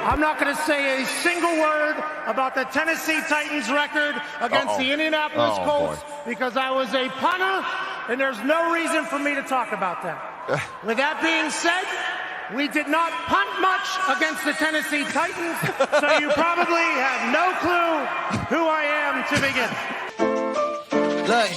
I'm not going to say a single word about the Tennessee Titans record against the Indianapolis Colts because I was a punter, and there's no reason for me to talk about that. With that being said, we did not punt much against the Tennessee Titans, so you probably have no clue who I am to begin. Look,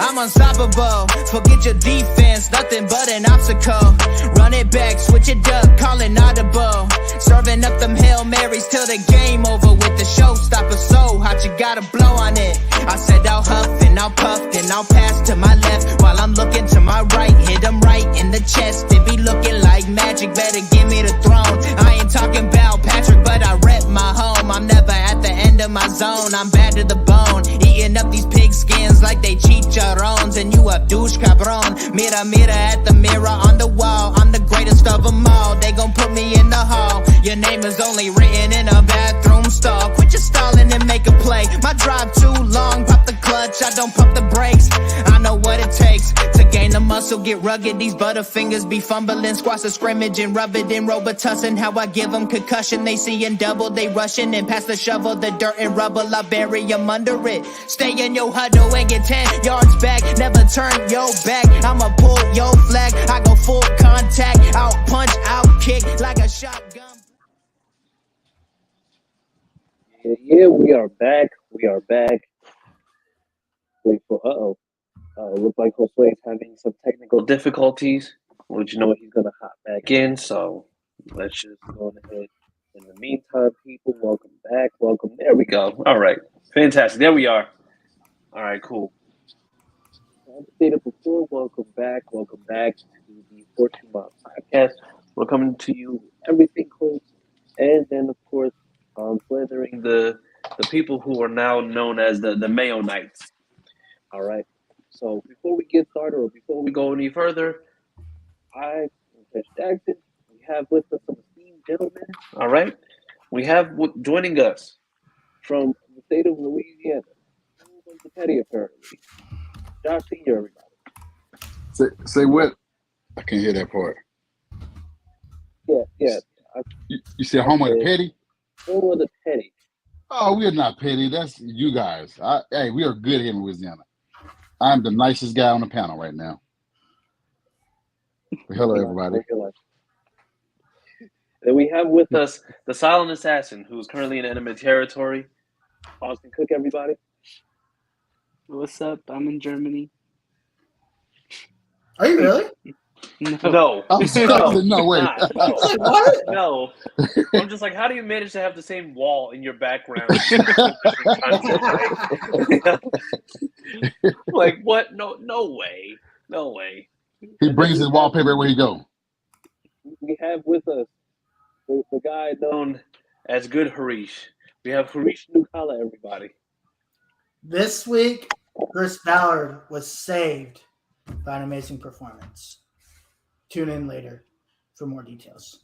I'm unstoppable. Forget your defense, nothing but an obstacle. Run it back, switch it up, call it audible. Serving up them Hail Marys till the game over with the showstopper. So hot, you gotta blow on it. I said I'll huff and I'll puff and I'll pass to my left while I'm looking to my right. Hit them right in the chest. It be looking like magic. Better give me the throne. I ain't talking about Patrick, but I rep my home. I'm never at the end of my zone. I'm bad to the bone. Eating up these pig skins like they chicharrones, and you a douche cabron. Mira, mira at the mirror on the wall. I'm the greatest of them all. They gon' put me in the hall. Your name is only written in a bathroom stall. Quit your stalling and make a play. My drive too long. Pop the clutch, I don't pump the brakes. I know what it takes to gain the muscle, get rugged. These butterfingers be fumbling, squash the scrimmage and rub it in Robitussin. How I give them concussion, they seeing double, they rushing and pass the shovel, the dirt and rubble. I bury them under it. Stay in your huddle and get 10 yards back. Never turn your back. I'ma pull your flag. I go full contact, out punch, out kick like a shotgun. Yeah, we are back. We are back. Wait for looks like Josue's having some technical difficulties, which you know he's gonna hop back in. So let's just go ahead. In the meantime, people, welcome back. Welcome. There we go. All right, fantastic. There we are. All right, cool. As stated before, welcome back. Welcome back to the HorseShoe Mob podcast. We're coming to you everything Colts, and then of course, slandering the people who are now known as the Mayo Knights. All right. So before we get started, or before we go any further, I am Coach Jackson. We have with us some esteemed gentlemen. All right. We have joining us from the state of Louisiana, the Petty apparently. Josh Senior, everybody. Say what? I can't hear that part. Yeah. You said home of the Petty? Home of the Petty. Oh, we are not petty. That's you guys. Hey, we are good here in Louisiana. I'm the nicest guy on the panel right now. Hello, everybody. Then we have with us the silent assassin who is currently in enemy territory. Austin Cook, everybody. What's up? I'm in Germany. Are you really? No. No way. What? No. I'm just like, how do you manage to have the same wall in your background? Like, what? No way. No way. He brings his wallpaper everywhere he go. We have with us the guy known as Good Harish. We have Harish Nukala, everybody. This week, Chris Ballard was saved by an amazing performance. Tune in later for more details.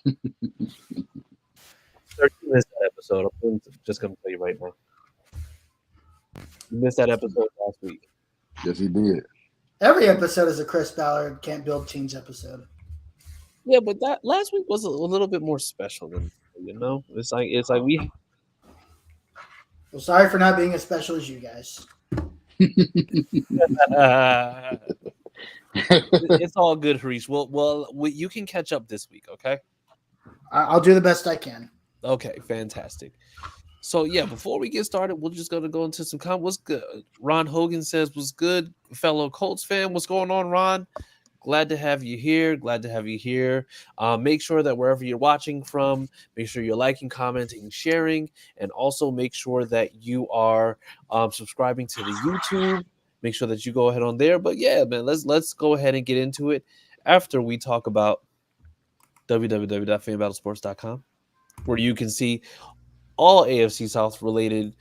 13 missed that episode. I'm just going to tell you right now. You missed that episode last week. Yes, he did. Every episode is a Chris Ballard Can't Build Teams episode. Yeah, but that last week was a little bit more special than, it's like we. Well, sorry for not being as special as you guys. It's all good, Harish. Well, you can catch up this week, okay? I'll do the best I can. Okay, fantastic. So yeah, before we get started, we're just gonna go into some comments. What's good? Ron Hogan says, "What's good, fellow Colts fan? What's going on, Ron? Glad to have you here. Make sure that wherever you're watching from, make sure you're liking, commenting, sharing, and also make sure that you are subscribing to the YouTube. Make sure that you go ahead on there. But yeah, man, let's go ahead and get into it after we talk about www.fanbattlesports.com, where you can see all AFC South related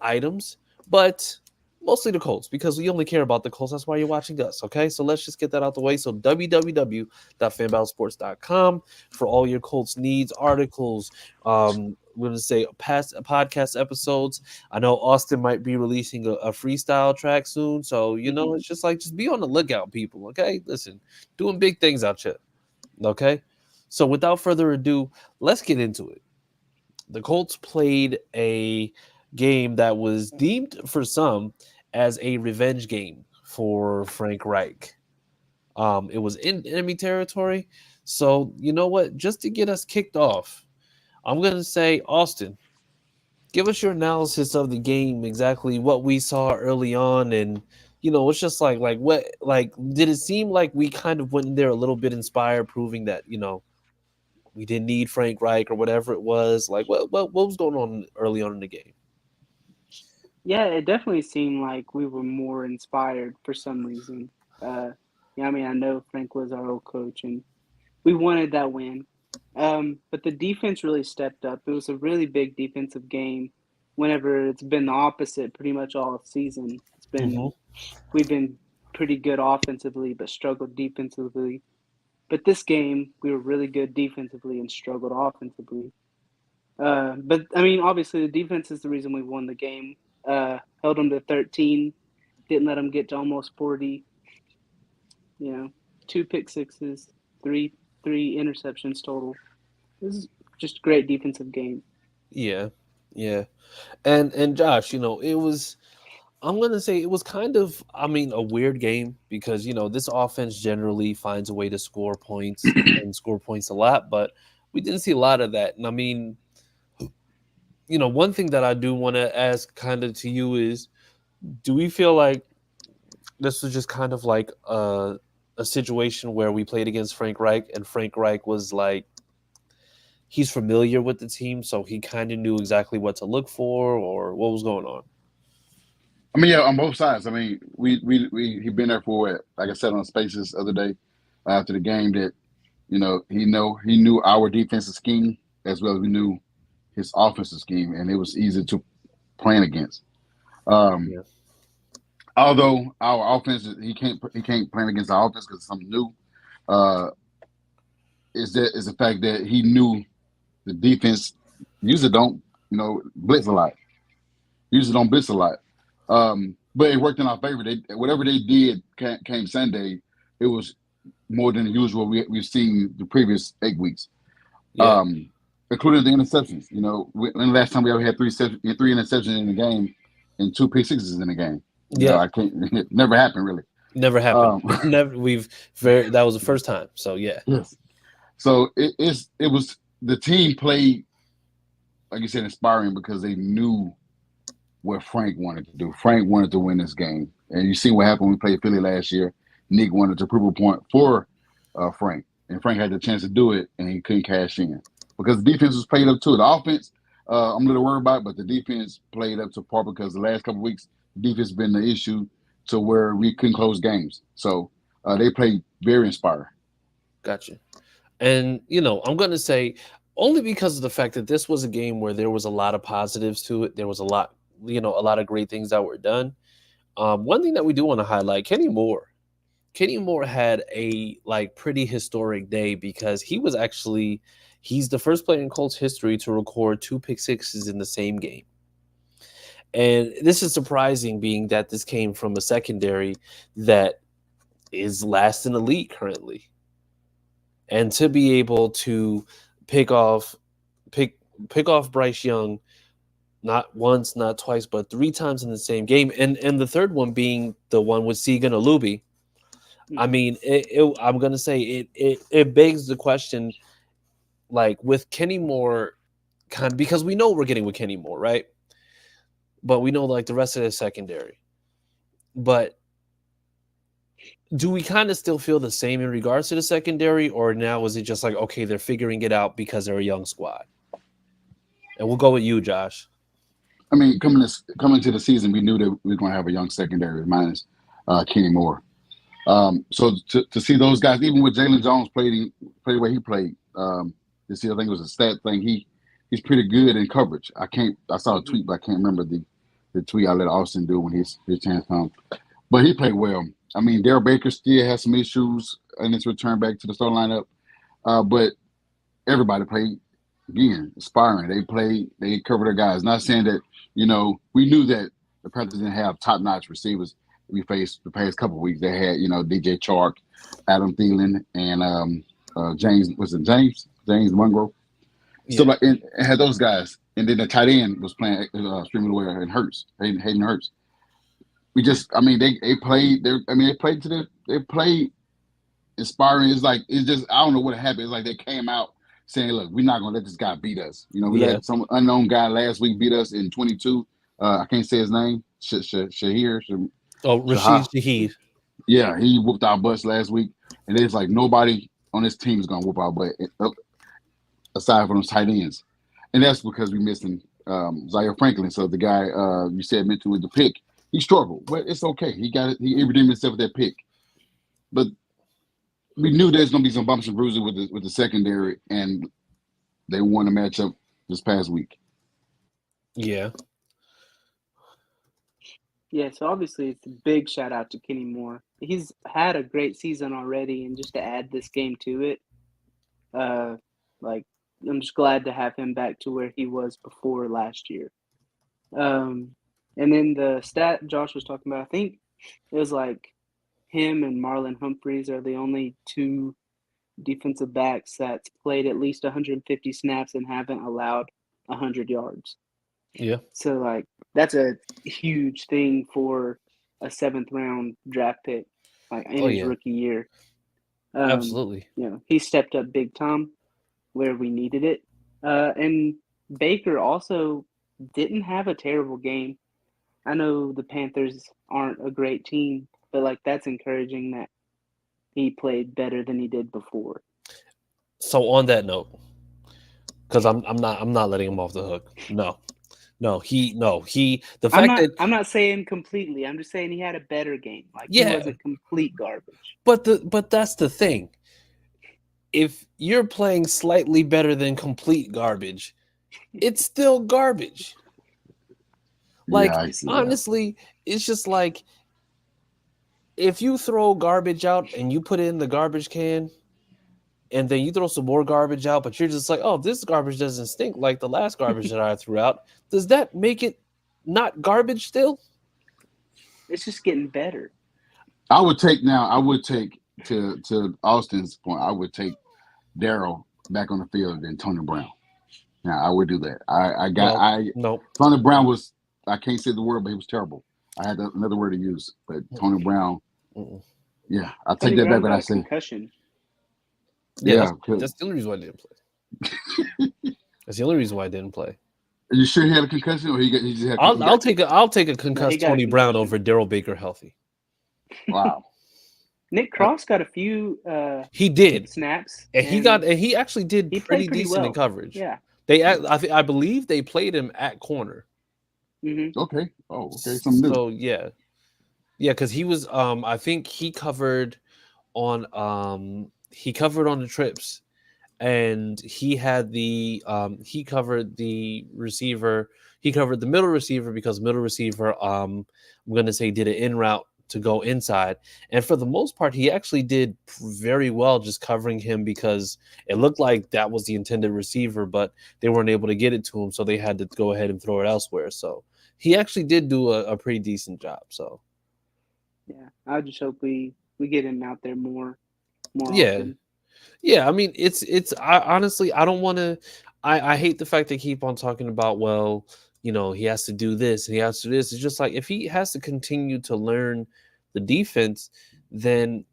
items, but mostly the Colts, because we only care about the Colts. That's why you're watching us, okay? So let's just get that out the way. So www.fanbattlesports.com for all your Colts needs, articles, we're going to say past podcast episodes. I know Austin might be releasing a freestyle track soon, so, it's just be on the lookout, people, okay? Listen, doing big things out here, okay? So without further ado, let's get into it. The Colts played a game that was deemed for some as a revenge game for Frank Reich. It was in enemy territory. So, you know what? Just to get us kicked off, I'm going to say, Austin, give us your analysis of the game, exactly what we saw early on. And, it's just like what, did it seem like we kind of went in there a little bit inspired, proving that, we didn't need Frank Reich or whatever it was? Like, what was going on early on in the game? Yeah, it definitely seemed like we were more inspired for some reason. I mean, I know Frank was our old coach, and we wanted that win. But the defense really stepped up. It was a really big defensive game. Whenever it's been the opposite, pretty much all season, we've been pretty good offensively, but struggled defensively. But this game, we were really good defensively and struggled offensively. But I mean, obviously, the defense is the reason we won the game. Held them to 13, didn't let them get to almost 40. 2 pick sixes, three interceptions total. This is just a great defensive game. Yeah. And Josh, it was. I'm gonna say it was kind of, a weird game because this offense generally finds a way to score points and score points a lot, but we didn't see a lot of that. And I mean, one thing that I do want to ask kind of to you is, do we feel like this was just kind of like a situation where we played against Frank Reich and Frank Reich was like, he's familiar with the team, so he kind of knew exactly what to look for, or what was going on? I mean, yeah, on both sides. I mean, he'd been there for, like I said on Spaces the other day after the game, that he knew our defensive scheme as well as we knew his offensive scheme, and it was easy to plan against. Although our offense, he can't plan against our offense because it's something new. Is the fact that he knew the defense usually don't blitz a lot. But it worked in our favor. Whatever they did came Sunday, it was more than usual. We've seen the previous 8 weeks, including the interceptions. When the last time we ever had three interceptions in the game and 2 pick sixes in the game. I can't. It never happened really. Never happened. Never. That was the first time. So yeah. Yes. So it was the team played, like you said, inspiring because they knew what Frank wanted to do. Frank wanted to win this game. And you see what happened when we played Philly last year. Nick wanted to prove a point for Frank. And Frank had the chance to do it, and he couldn't cash in. Because the defense was played up too. The offense, I'm a little worried about, but the defense played up to par because the last couple of weeks, the defense has been the issue to where we couldn't close games. So they played very inspiring. Gotcha. And, I'm going to say, only because of the fact that this was a game where there was a lot of positives to it. There was a lot of great things that were done. One thing that we do want to highlight, Kenny Moore. Kenny Moore had a pretty historic day because he's the first player in Colts history to record 2 pick sixes in the same game. And this is surprising, being that this came from a secondary that is last in the league currently. And to be able to pick off Bryce Young not once, not twice, but 3 times in the same game, and the third one being the one with Segan Alubi. I mean, I'm gonna say it begs the question, with Kenny Moore, because we know we're getting with Kenny Moore, right? But we know the rest of the secondary. But do we kind of still feel the same in regards to the secondary, or now is it just okay, they're figuring it out because they're a young squad? And we'll go with you, Josh. I mean, coming to the season, we knew that we were going to have a young secondary minus Kenny Moore. So to see those guys, even with Jalen Jones played the way he played, this year, I think it was a stat thing. He's pretty good in coverage. I saw a tweet, but I can't remember the tweet I let Austin do when his chance comes. But he played well. I mean, Darrell Baker still has some issues in his return back to the starting lineup. But everybody played, again, inspiring. They covered their guys. Not saying that, we knew that the Panthers didn't have top-notch receivers we faced the past couple of weeks. They had, DJ Chark, Adam Thielen, and James Monroe. So like, and had those guys, and then the tight end was playing streaming away and Hayden Hurts. We just, I mean, they played. They played inspiring. It's just I don't know what happened. It's like they came out saying, "Look, we're not gonna let this guy beat us." You know, we let some unknown guy last week beat us in 22. I can't say his name. Shahir. Rashid Shaheed. Yeah, he whooped our butts last week, and it's like nobody on this team is gonna whoop our butt aside from those tight ends, and that's because we missing Zaire Franklin. So the guy you said meant to with the pick, he struggled, but it's okay. He got it. He redeemed himself with that pick, but we knew there's gonna be some bumps and bruises with the secondary, and they won the matchup this past week. Yeah, so obviously it's a big shout out to Kenny Moore. He's had a great season already, and just to add this game to it, I'm just glad to have him back to where he was before last year. And then the stat Josh was talking about, I think it was like him and Marlon Humphreys are the only two defensive backs that's played at least 150 snaps and haven't allowed 100 yards. Yeah. So, like, that's a huge thing for a 7th-round draft pick, like, in his rookie year. Absolutely. You know, he stepped up big time where we needed it. And Baker also didn't have a terrible game. I know the Panthers aren't a great team, but, like, that's encouraging that he played better than he did before. So on that note, because I'm not letting him off the hook. No. I'm not saying completely. I'm just saying he had a better game. Like, he wasn't complete garbage. But that's the thing. If you're playing slightly better than complete garbage, it's still garbage. Like, honestly, it's just like if you throw garbage out and you put it in the garbage can and then you throw some more garbage out, but you're just like, oh, this garbage doesn't stink like the last garbage that I threw out. Does that make it not garbage still? It's just getting better. I would take to Austin's point, I would take Darryl back on the field than Tony Brown. Now I would do that. Tony Brown was, I can't say the word, but he was terrible. I had another word to use, but Tony Brown, I'll take that back. But I say concussion. Yeah, that's the only reason why I didn't play. That's the only reason why I didn't play. Are you sure he had a concussion, or he just had? I'll take a concussed Tony Brown over Darryl Baker healthy. Wow. Nick Cross got a few. He did snaps, and he actually did pretty decent well in coverage. Yeah, I believe they played him at corner. Mm-hmm. Okay. Oh, okay. Something new. So yeah, because he was. I think he covered on the trips, and he had he covered the receiver. He covered the middle receiver because middle receiver. I'm going to say did an in route to go inside, and for the most part, he actually did very well just covering him because it looked like that was the intended receiver, but they weren't able to get it to him, so they had to go ahead and throw it elsewhere. So he actually did do a pretty decent job. So yeah, I just hope we get him out there more often. Yeah. I mean, I honestly, I don't want to. I hate the fact they keep on talking about, well, you know, he has to do this and he has to do this. It's just like, if he has to continue to learn the defense, then,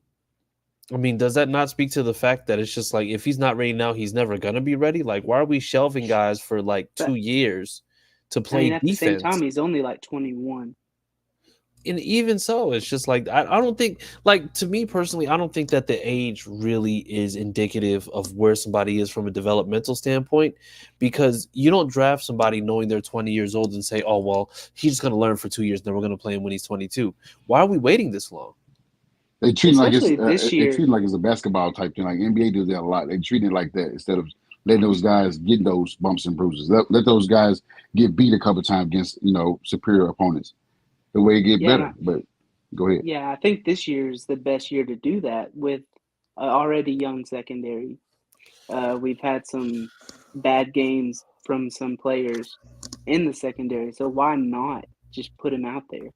I mean, does that not speak to the fact that it's just like, if he's not ready now, he's never going to be ready? Like, why are we shelving guys for like 2 years to play defense? At the same time, he's only like 21. And even so, it's just like, I don't think, like, to me personally, I don't think that the age really is indicative of where somebody is from a developmental standpoint, because you don't draft somebody knowing they're 20 years old and say, oh, well, he's just going to learn for 2 years, then we're going to play him when he's 22. Why are we waiting this long? They treat it like it's a basketball type thing. Like NBA does that a lot. They treat it like that instead of letting those guys get those bumps and bruises. Let those guys get beat a couple times against, superior opponents. The way it get better, but go ahead. Yeah, I think this year is the best year to do that with already young secondary. We've had some bad games from some players in the secondary, so why not just put him out there?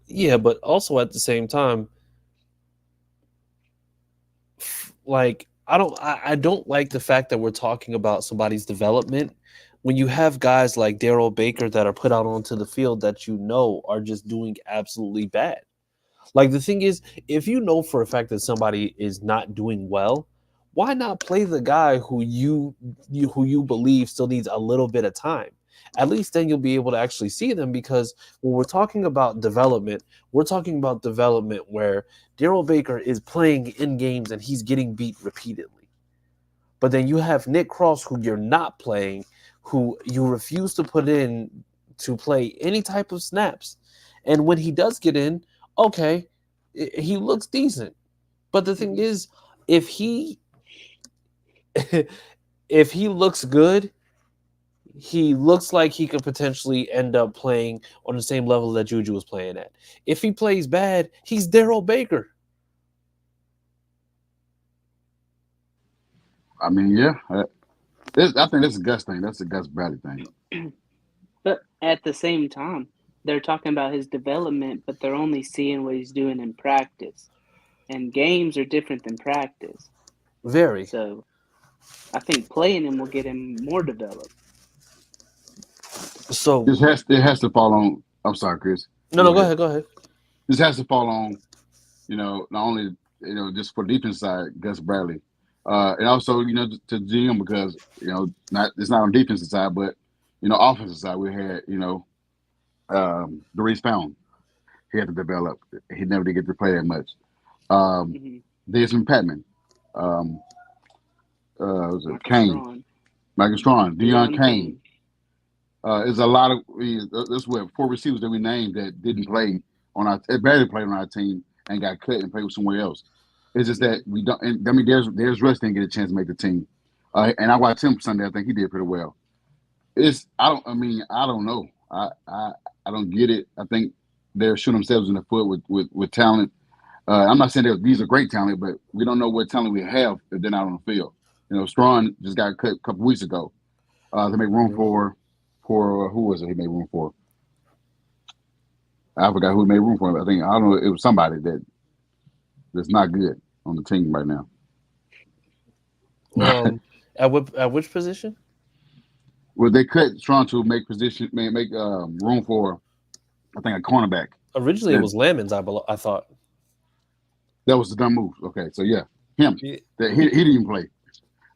Yeah, but also at the same time, like, I don't like the fact that we're talking about somebody's development when you have guys like Daryl Baker that are put out onto the field that you know are just doing absolutely bad. Like the thing is, if you know for a fact that somebody is not doing well, why not play the guy who you believe still needs a little bit of time? At least then you'll be able to actually see them, because when we're talking about development, we're talking about development where Daryl Baker is playing in games and he's getting beat repeatedly. But then you have Nick Cross, who you're not playing, who you refuse to put in to play any type of snaps. And when he does get in, okay, he looks decent. But the thing is, if he if he looks good, he looks like he could potentially end up playing on the same level that Juju was playing at. If he plays bad, he's Daryl Baker. I mean, yeah. I think that's a Gus thing. That's a Gus Bradley thing. But at the same time, they're talking about his development, but they're only seeing what he's doing in practice. And games are different than practice. Very. So I think playing him will get him more developed. So it has to fall on. I'm sorry, Chris. No, go ahead. This has to fall on, not only just for defense side, Gus Bradley, and also to GM, because it's not on defensive side, but offensive side we had Doris Pound. He had to develop. He never did get to play that much. Desmond Patman. Was it Kane? Michael Strawn. Deion Kane. There's a lot of that's what 4 receivers that we named that didn't play barely played on our team and got cut and played with somewhere else. It's just that we don't. And, I mean, there's Russ didn't get a chance to make the team, and I watched him Sunday. I think he did pretty well. I don't know. I don't get it. I think they're shooting themselves in the foot with talent. I'm not saying these are great talent, but we don't know what talent we have if they're not on the field. Strawn just got cut a couple weeks ago to make room for who was it? He made room for. I forgot who he made room for. I don't know. It was somebody that's not good on the team right now. At which position? Well, they cut Strawn to make room for, I think, a cornerback. Originally, it was Lemons. I thought that was the dumb move. Okay, so yeah, him. He didn't even play.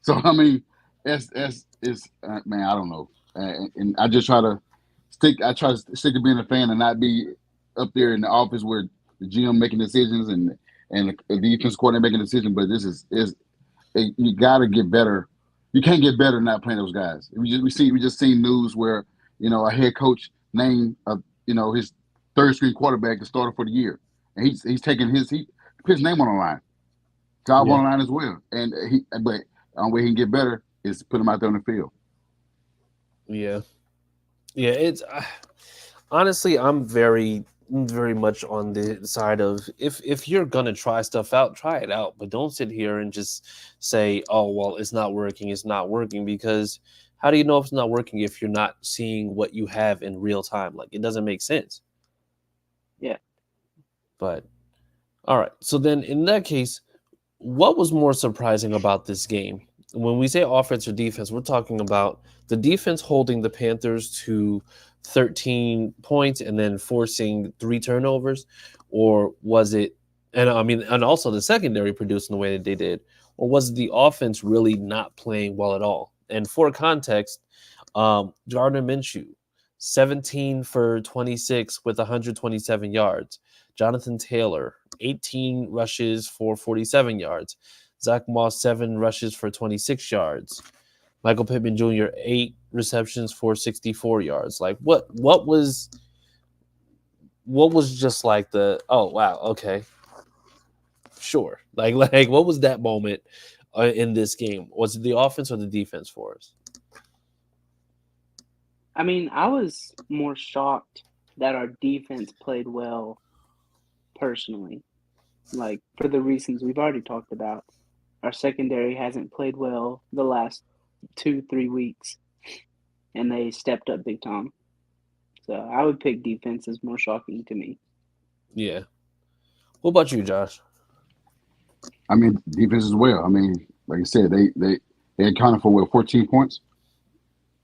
So I mean, it's man, I don't know. And I just try to stick to being a fan and not be up there in the office where the GM making decisions and the defense coordinator making decisions. But this is you got to get better. You can't get better not playing those guys. We just seen news where a head coach named his third string quarterback the starter for the year, and he's taking he put his name on the line, job on the line as well. And but the only way he can get better is to put him out there on the field. Yeah. It's honestly, I'm very, very much on the side of if you're gonna try stuff out, try it out, but don't sit here and just say, "Oh, well, it's not working," because how do you know if it's not working if you're not seeing what you have in real time? Like, it doesn't make sense. Yeah. But all right, so then in that case, what was more surprising about this game? When we say offense or defense, we're talking about the defense holding the Panthers to 13 points and then forcing 3 turnovers, or was it, and also the secondary producing the way that they did, or was the offense really not playing well at all? And for context, Gardner Minshew, 17 for 26 with 127 yards. Jonathan Taylor, 18 rushes for 47 yards. Zach Moss, 7 rushes for 26 yards. Michael Pittman Jr., 8 receptions for 64 yards. Like, what was just like the, oh, wow, okay, sure. Like what was that moment in this game? Was it the offense or the defense for us? I mean, I was more shocked that our defense played well personally. Like, for the reasons we've already talked about. Our secondary hasn't played well the last 2-3 weeks, and they stepped up big time. So I would pick defense as more shocking to me. Yeah. What about you, Josh? I mean, defense as well. I mean, like I said, they accounted for 14 points,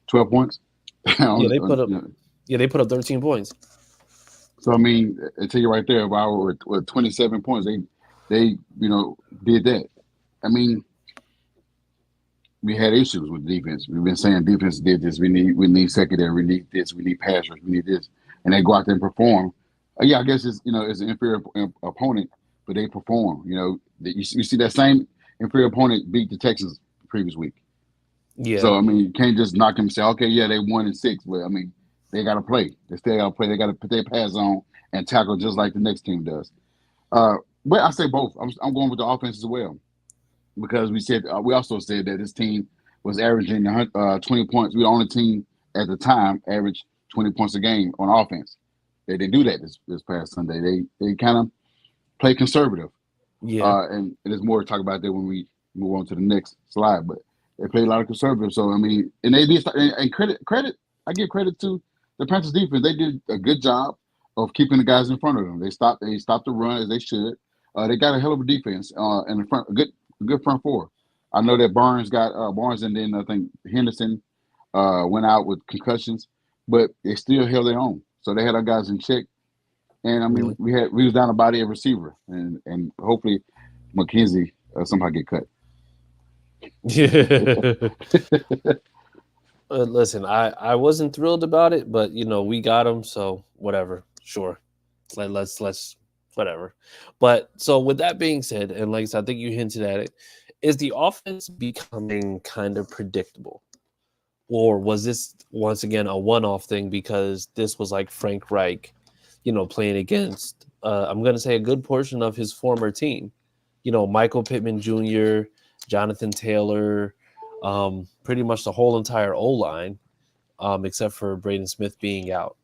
12 points. Yeah, they put up. Yeah, they put up 13 points. So I mean, I tell you right there, about with 27 points, they did that. I mean, we had issues with defense. We've been saying defense did this. We need secondary. We need this. We need pass rush. We need this, and they go out there and perform. Yeah, I guess it's an inferior opponent, but they perform. You see that same inferior opponent beat the Texans the previous week. Yeah. So I mean, you can't just knock them and say, okay, yeah, they 1-6, but I mean, they got to play. They still got to play. They got to put their pads on and tackle just like the next team does. But I say both. I'm going with the offense as well, because we also said that this team was averaging 20 points. We were the only team at the time averaged 20 points a game on offense. They didn't do that this past Sunday. They kind of play conservative. Yeah. And there's more to talk about that when we move on to the next slide. But they played a lot of conservative. So I mean, and they did. And credit. I give credit to the Panthers defense. They did a good job of keeping the guys in front of them. They stopped the run as they should. They got a hell of a defense in the front. A good front four. I know that Barnes and then I think Henderson went out with concussions, but they still held their own. So they had our guys in check. And I mean, we was down a body of receiver, and hopefully McKenzie somehow get cut. Yeah. Listen, I wasn't thrilled about it, but we got him, so whatever. Sure, let's whatever. But so with that being said, and like I said, I think you hinted at it, is the offense becoming kind of predictable, or was this once again a one-off thing because this was like Frank Reich, playing against I'm going to say a good portion of his former team, Michael Pittman Jr., Jonathan Taylor, pretty much the whole entire O-line, except for Braden Smith being out.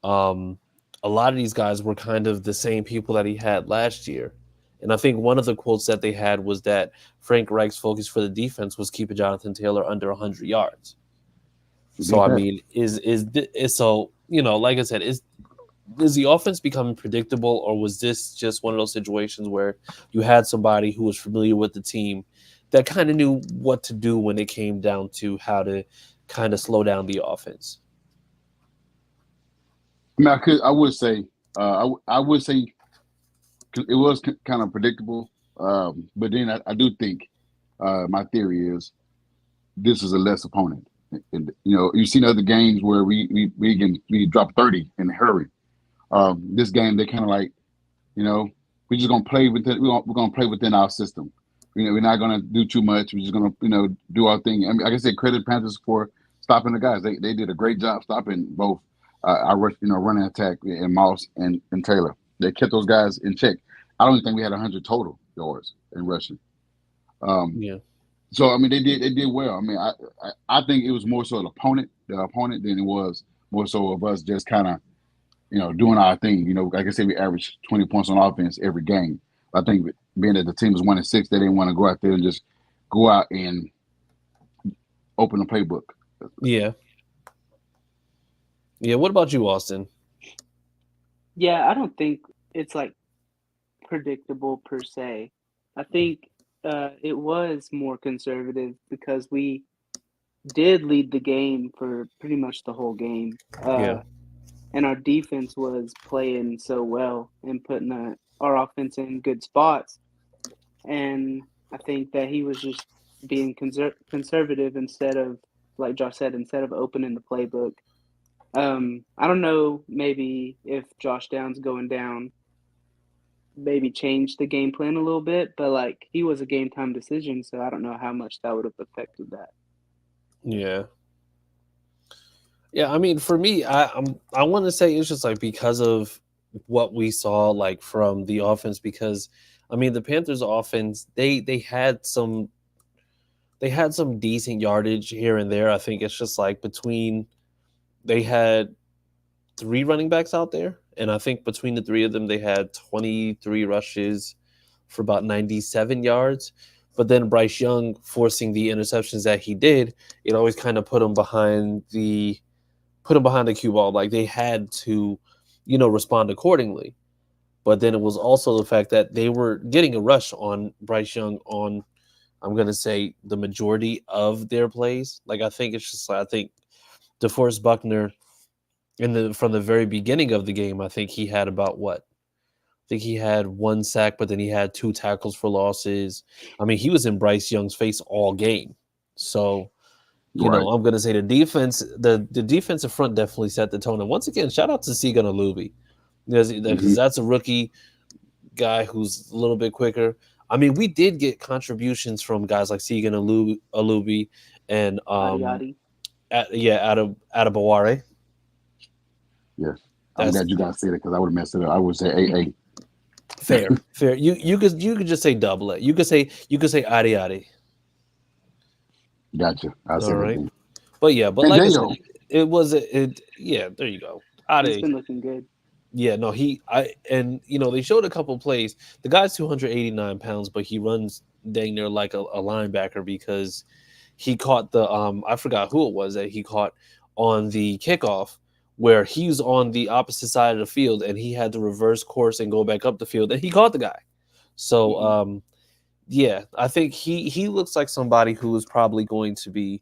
A lot of these guys were kind of the same people that he had last year. And I think one of the quotes that they had was that Frank Reich's focus for the defense was keeping Jonathan Taylor under 100 yards. So, I mean, so, like I said, is the offense becoming predictable, or was this just one of those situations where you had somebody who was familiar with the team that kind of knew what to do when it came down to how to kind of slow down the offense? I mean, I would say it was kind of predictable, but then I do think my theory is this is a less opponent. And, you've seen other games where we drop 30 in a hurry. This game they kind of like, we're just gonna play within. We're gonna play within our system. We're not gonna do too much. We're just gonna do our thing. I mean, like I said, credit Panthers for stopping the guys. They did a great job stopping both our running attack and Moss and Taylor. They kept those guys in check. I don't even think we had 100 total yards in rushing. Yeah. So I mean, they did well. I mean, I think it was more so the opponent than it was more so of us just kind of doing our thing. Like I said, we averaged 20 points on offense every game. I think being that the team was 1-6, they didn't want to go out there and just go out and open the playbook. Yeah. Yeah. What about you, Austin? Yeah, I don't think it's like predictable per se. I think it was more conservative because we did lead the game for pretty much the whole game. And our defense was playing so well and putting our offense in good spots. And I think that he was just being conservative instead of, like Josh said, instead of opening the playbook. I don't know, maybe if Josh Downs going down maybe changed the game plan a little bit, but like he was a game time decision, so I don't know how much that would have affected that. Yeah. Yeah, I mean, for me, I want to say it's just like because of what we saw like from the offense, because I mean the Panthers offense, they had some decent yardage here and there. I think it's just like they had 3 running backs out there, and I think between the 3 of them they had 23 rushes for about 97 yards. But then Bryce Young forcing the interceptions that he did, it always kind of put him behind the cue ball. Like they had to, respond accordingly. But then it was also the fact that they were getting a rush on Bryce Young on I'm gonna say the majority of their plays. Like I think it's just like I think DeForest Buckner from the very beginning of the game, I think he had about what? I think he had 1 sack, but then he had 2 tackles for losses. I mean, he was in Bryce Young's face all game. So, Right. I'm gonna say the defense, the defensive front definitely set the tone. And once again, shout out to Segan Alubi. Because that's a rookie guy who's a little bit quicker. I mean, we did get contributions from guys like Segan Alubi and Adebaware. Yes. I'm glad you guys said it because I would have messed it up. I would say AA. Fair. You could just say double it. You could say Adi. Gotcha. I said right. everything. But like I said, it was yeah, there you go. He's been looking good. Yeah, no, they showed a couple plays. The guy's 289 pounds, but he runs dang near like a linebacker because he caught the I forgot who it was that he caught on the kickoff where he's on the opposite side of the field and he had to reverse course and go back up the field and he caught the guy. So yeah, I think he looks like somebody who is probably going to be,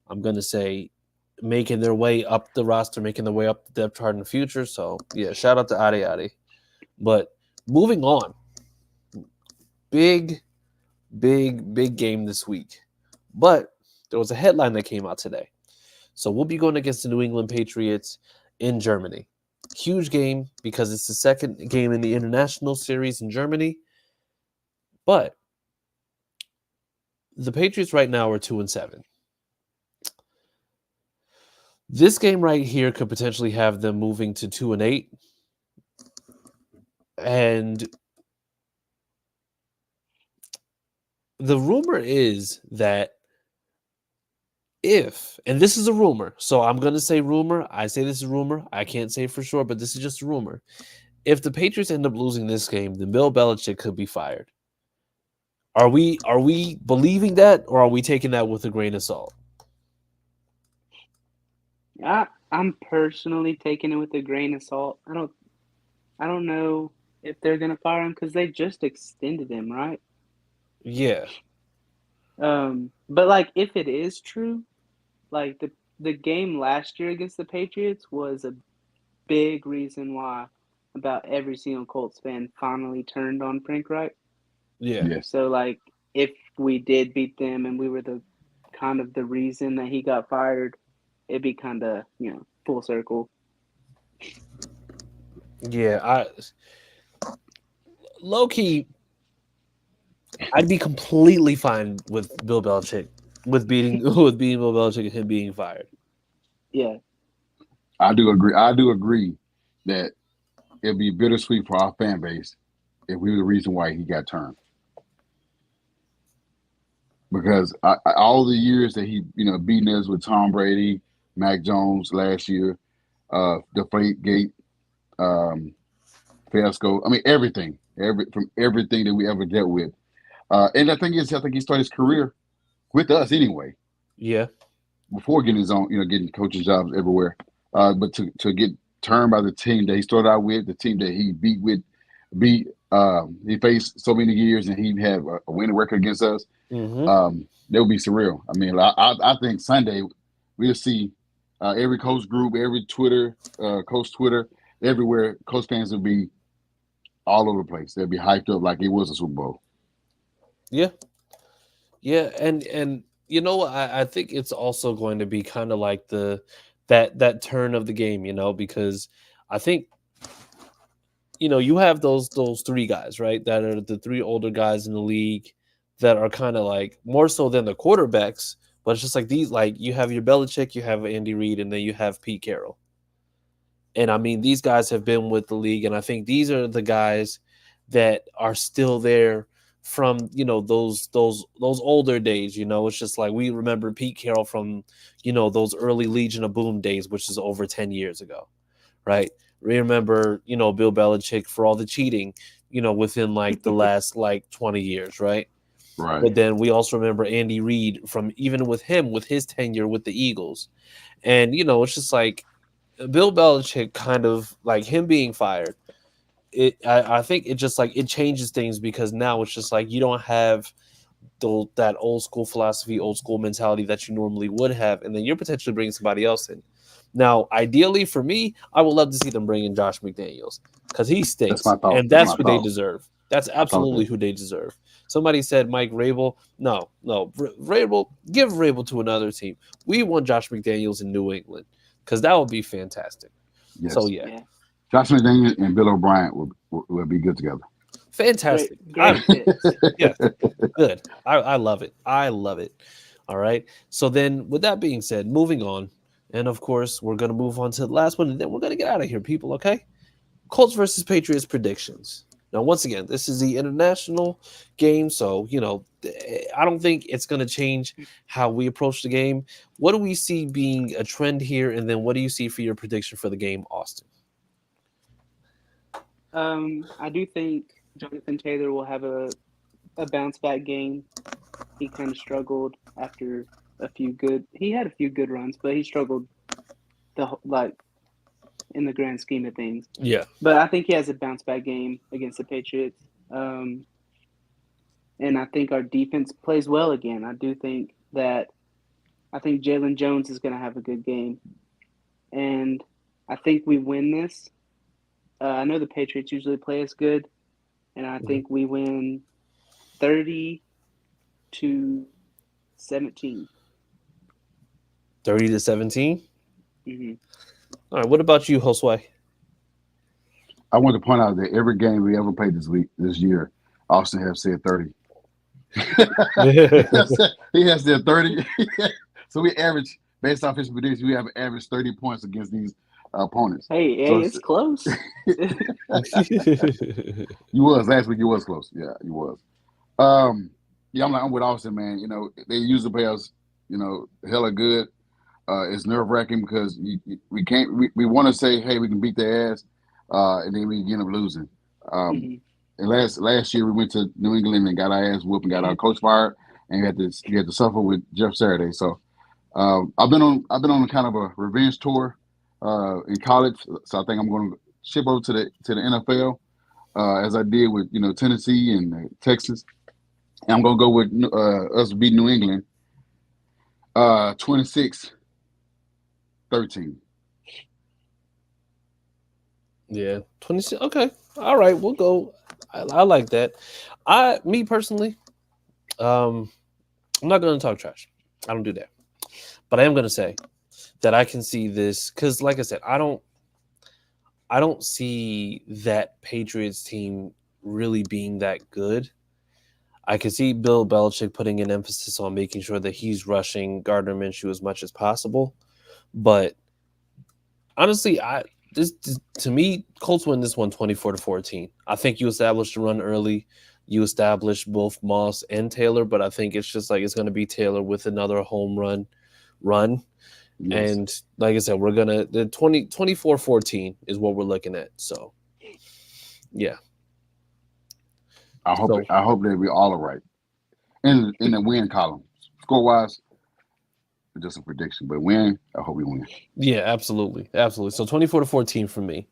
I'm going to say, making their way up the roster, making their way up the depth chart in the future. So, yeah, shout out to Adi. But moving on, big game this week. But there was a headline that came out today. So we'll be going against the New England Patriots in Germany. Huge game because it's the second game in the international series in Germany. But the Patriots right now are 2-7. This game right here could potentially have them moving to 2-8. And the rumor is that and this is a rumor, so I'm going to say rumor. I say this is rumor. I can't say for sure, but this is just a rumor. If the Patriots end up losing this game, then Bill Belichick could be fired. Are we believing that, or are we taking that with a grain of salt? I'm personally taking it with a grain of salt. I don't know if they're gonna fire him because they just extended him, right? Yeah. But like if it is true, like the game last year against the Patriots was a big reason why about every single Colts fan finally turned on Frank Reich. Yeah. Yes. So like if we did beat them and we were the kind of the reason that he got fired, it'd be kind of, full circle. Yeah, low-key, I'd be completely fine with Bill Belichick, with beating Bill Belichick and him being fired. Yeah. I do agree that it'd be bittersweet for our fan base if we were the reason why he got turned. Because all the years that he, beating us with Tom Brady, Mac Jones last year, Deflategate, Fiasco. I mean, everything that we ever dealt with. And the thing is, I think he started his career with us anyway. Yeah. Before getting his own, getting coaching jobs everywhere. But to get turned by the team that he started out with, the team that he he faced so many years and he had a winning record against us. Mm-hmm. That would be surreal. I mean, I think Sunday we'll see every coach group, every Twitter, coach Twitter, everywhere. Coach fans will be all over the place. They'll be hyped up like it was a Super Bowl. Yeah, yeah, and I think it's also going to be kind of like that turn of the game, because I think you have those three guys, right? That are the three older guys in the league that are kind of like more so than the quarterbacks, but it's just like these, like you have your Belichick, you have Andy Reid, and then you have Pete Carroll. And I mean, these guys have been with the league, and I think these are the guys that are still there from those older days. It's just like we remember Pete Carroll from those early Legion of Boom days, which is over 10 years ago, right? We remember Bill Belichick for all the cheating within like the last like 20 years, right? Right. But then we also remember Andy Reid from even with his tenure with the Eagles. And, it's just like Bill Belichick kind of like him being fired. I think it just like it changes things because now it's just like you don't have that old school philosophy, old school mentality that you normally would have, and then you're potentially bringing somebody else in. Now, ideally for me, I would love to see them bring in Josh McDaniels because he stinks, That's my thought. and that's who they deserve. That's I thought absolutely that. who they deserve. Somebody said Mike Vrabel. No, Vrabel, give Vrabel to another team. We want Josh McDaniels in New England because that would be fantastic. Yes. So yeah. Josh McDaniels and Bill O'Brien will be good together. Fantastic. Great fit. Yeah, good. I love it. I love it. All right. So then, with that being said, moving on, and of course, we're going to move on to the last one, and then we're going to get out of here, people. Okay. Colts versus Patriots predictions. Now, once again, this is the international game, so I don't think it's going to change how we approach the game. What do we see being a trend here, and then what do you see for your prediction for the game, Austin? I do think Jonathan Taylor will have a bounce back game. He kind of struggled after he had a few good runs, but he struggled in the grand scheme of things. Yeah. But I think he has a bounce back game against the Patriots. And I think our defense plays well again. I think Jalen Jones is going to have a good game. And I think we win this. I know the Patriots usually play us good, and I think we win 30-17. 30-17? Mm-hmm. All right. What about you, Josue? I want to point out that every game we ever played this year, Austin has said 30. He has said 30. So we average, based off his predictions, we have averaged 30 points against these opponents. Hey, so it's close. You was last week. You was close. Yeah, you was. I'm with Austin, man. They usually play us, hella good. It's nerve wracking because we can't. We want to say, hey, we can beat their ass, and then we end up losing. And last year we went to New England and got our ass whooped and got our coach fired, and we had to suffer with Jeff Saturday. So I've been on kind of a revenge tour in college. So I think I'm going to ship over to the NFL as I did with Tennessee and Texas. And I'm going to go with us beating New England 26-13. Yeah, 26. Okay, all right, we'll go. I like that. Me personally, I'm not going to talk trash. I don't do that, but I am going to say that I can see this because, like I said, I don't see that Patriots team really being that good. I can see Bill Belichick putting an emphasis on making sure that he's rushing Gardner Minshew as much as possible, but honestly, to me, Colts win this one 24-14. I think you established the run early. You established both Moss and Taylor, but I think it's just it's going to be Taylor with another home run. Yes. And like I said, we're going to the 24-14 is what we're looking at. So, yeah. I hope that we all are right. In the win column. Score-wise, just a prediction, but win, I hope we win. Yeah, absolutely. Absolutely. So 24-14 for me.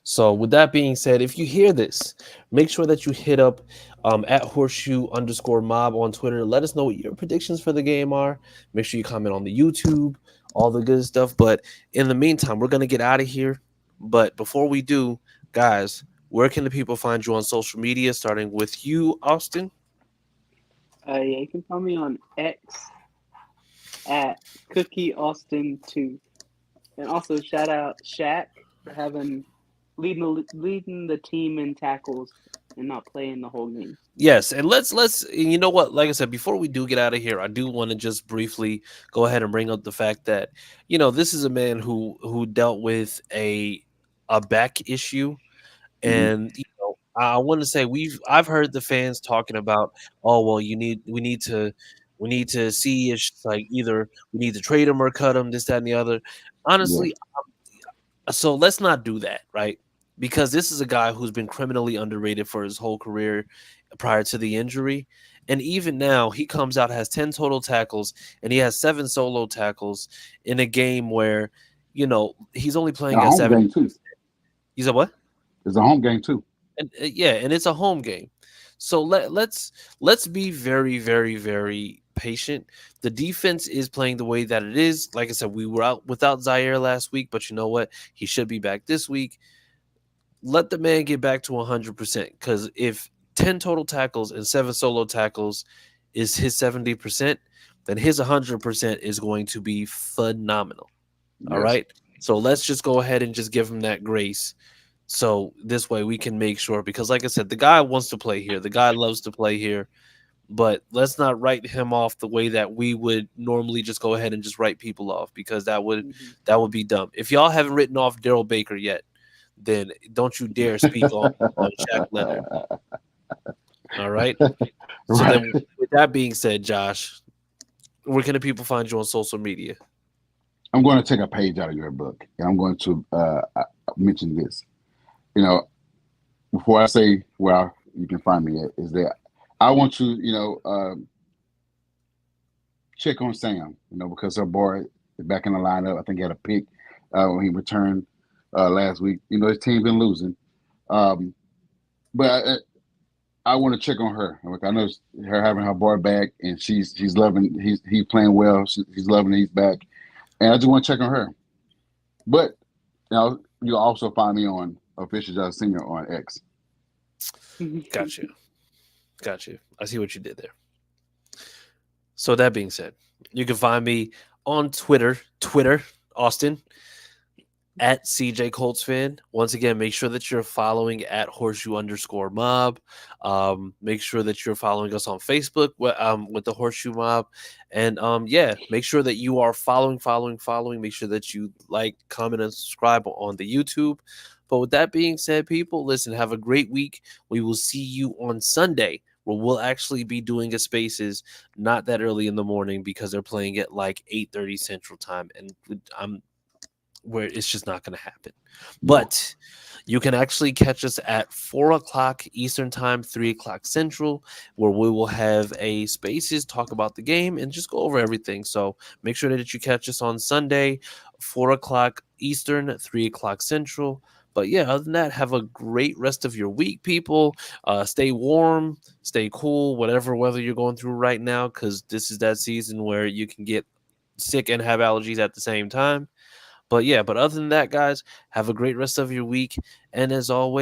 So with that being said, if you hear this, make sure that you hit up at HorseShoe_Mob on Twitter. Let us know what your predictions for the game are. Make sure you comment on the YouTube, all the good stuff. But in the meantime, we're going to get out of here. But before we do, guys, where can the people find you on social media, starting with you, Austin? Yeah, you can find me on X at CookieAustin2. And also shout out Shaq for leading the team in tackles and not playing the whole game. Yes, and let's you know what, like I said, before we do get out of here, I do want to just briefly go ahead and bring up the fact that this is a man who dealt with a back issue, and I want to say I've heard the fans talking about, oh well, we need to see if either we need to trade him or cut him, this, that, and the other. Honestly, so let's not do that, right? Because this is a guy who's been criminally underrated for his whole career prior to the injury. And even now, he comes out, has 10 total tackles, and he has 7 solo tackles in a game where, he's only playing at 7. Game too. He said what? It's a home game too. And and it's a home game. So let's be very, very, very patient. The defense is playing the way that it is. Like I said, we were out without Zaire last week, but you know what? He should be back this week. Let the man get back to 100%. Because if 10 total tackles and 7 solo tackles is his 70%, then his 100% is going to be phenomenal. Yes. All right. So let's just go ahead and just give him that grace. So this way we can make sure, because like I said, the guy wants to play here. The guy loves to play here. But let's not write him off the way that we would normally just go ahead and just write people off, because that would be dumb. If y'all haven't written off Daryl Baker yet, then don't you dare speak on Shaq Leonard. All right. So then, with that being said, Josh, where can the people find you on social media? I'm going to take a page out of your book, and I'm going to mention this. You know, before I say where you can find me at, is that I want to, check on Sam, because her boy is back in the lineup. I think he had a pick when he returned last week. His team been losing. But I want to check on her. I know her having her boy back, and she's loving. He's playing well. She's loving. He's back, and I just want to check on her. But you'll also find me on Official Josh Senior on X. Got you. I see what you did there. So that being said, you can find me on Twitter, Austin, at CJ Colts fan. Once again, make sure that you're following at HorseShoe_Mob. Make sure that you're following us on Facebook with the HorseShoe Mob. And make sure that you are following. Make sure that you like, comment, and subscribe on the YouTube. But with that being said, people, listen, have a great week. We will see you on Sunday, where we'll actually be doing a Spaces not that early in the morning, because they're playing at like 8:30 Central Time, and where it's just not going to happen. But you can actually catch us at 4 o'clock Eastern Time, 3 o'clock Central, where we will have a Spaces, talk about the game, and just go over everything. So make sure that you catch us on Sunday, 4 o'clock Eastern, 3 o'clock Central. But yeah, other than that, have a great rest of your week, people. Stay warm, stay cool, whatever weather you're going through right now, because this is that season where you can get sick and have allergies at the same time. But other than that, guys, have a great rest of your week. And as always,